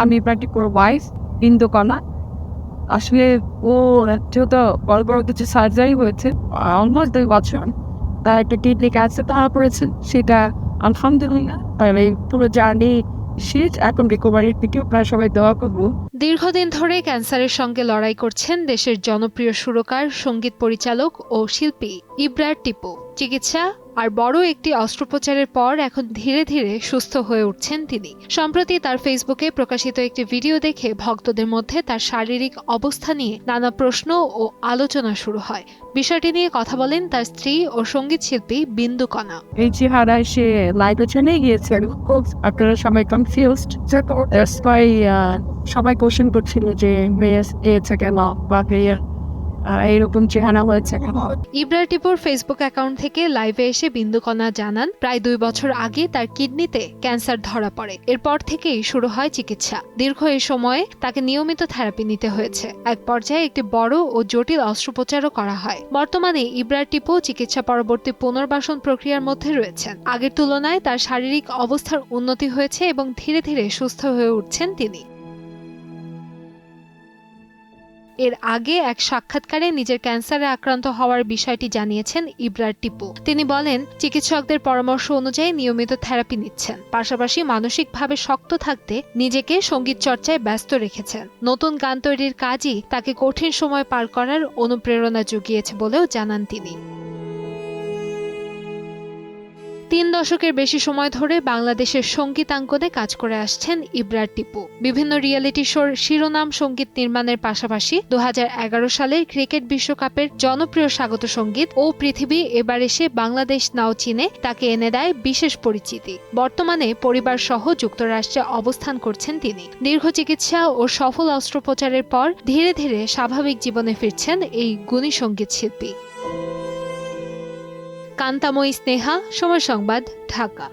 আমি প্র্যাকটিকোর ওয়াইফ ইন্দুকণা। আসলে ও যেহেতু বড় বড় কিছু সার্জারি হয়েছে অলমোস্ট 2 বছর, তার একটা কিডনি ক্যান্সার ধরা পড়েছে। সেটা আলহামদুলিল্লাহ তার এই পুরো জার্নি শেষ, এখন রিকভারির দিকে প্রায় সবাই দোয়া করবো। দীর্ঘদিন ধরে ক্যান্সারের সঙ্গে লড়াই করছেন দেশের জনপ্রিয় সুরকার, সঙ্গীত পরিচালক ও শিল্পী ইবরার টিপু। চিকিৎসা আর বড় একটি অস্ত্রোপচারের পর এখন ধীরে ধীরে সুস্থ হয়ে উঠছেন তিনি। সম্প্রতি তার ফেসবুকে প্রকাশিত একটি ভিডিও দেখে ভক্তদের মধ্যে তার শারীরিক অবস্থা নিয়ে নানা প্রশ্ন ও আলোচনা শুরু হয়। বিষয়টি নিয়ে কথা বলেন তার স্ত্রী ও সঙ্গীত শিল্পী বিন্দু কণা। এই চেহারায় সে লাইভে চলে গিয়েছে, আপনারা সবাই কনফিউজড। সবাই কোশ্চেন করছিল যে মেয়ে এসে কেন বা মেয়ের এইরকম চেহারা হয়েছে কেন। ইবরার টিপুর ফেসবুক অ্যাকাউন্ট থেকে লাইভে এসে বিন্দু কণা জানান, প্রায় 2 বছর আগে তার কিডনিতে ক্যান্সার ধরা পড়ে। এরপর থেকেই শুরু হয় চিকিৎসা। দীর্ঘ এই সময়ে তাকে নিয়মিত থেরাপি নিতে হয়েছে। এক পর্যায়ে একটি বড় ও জটিল অস্ত্রোপচারও করা হয়। বর্তমানে ইবরার টিপু চিকিৎসা পরবর্তী পুনর্বাসন প্রক্রিয়ার মধ্যে রয়েছেন। আগের তুলনায় তার শারীরিক অবস্থার উন্নতি হয়েছে এবং ধীরে ধীরে সুস্থ হয়ে উঠছেন তিনি। এর আগে এক সাক্ষাৎকারে নিজের ক্যান্সারে আক্রান্ত হওয়ার বিষয়টি জানিয়েছেন ইবরার টিপু। তিনি বলেন, চিকিৎসকদের পরামর্শ অনুযায়ী নিয়মিত থেরাপি নিচ্ছেন, পাশাপাশি মানসিকভাবে শক্ত থাকতে নিজেকে সঙ্গীত চর্চায় ব্যস্ত রেখেছেন। নতুন গান তৈরির কাজই তাকে কঠিন সময় পার করার অনুপ্রেরণা জুগিয়েছে বলেও জানান তিনি। 3 দশকের বেশি সময় ধরে বাংলাদেশের সঙ্গীতাঙ্গনে কাজ করে আসছেন ইবরার টিপু। বিভিন্ন রিয়েলিটি শোর শিরোনাম সঙ্গীত নির্মাণের পাশাপাশি 2011 সালের ক্রিকেট বিশ্বকাপের জনপ্রিয় স্বাগত সঙ্গীত ও পৃথিবী এবার এসে বাংলাদেশ নাও চিনে তাকে এনে দেয় বিশেষ পরিচিতি। বর্তমানে পরিবার সহ যুক্তরাষ্ট্রে অবস্থান করছেন তিনি। দীর্ঘ চিকিৎসা ও সফল অস্ত্রোপচারের পর ধীরে ধীরে স্বাভাবিক জীবনে ফিরছেন এই গুণী সঙ্গীত শিল্পী। কান্তাময়ী স্নেহা, সময় সংবাদ, ঢাকা।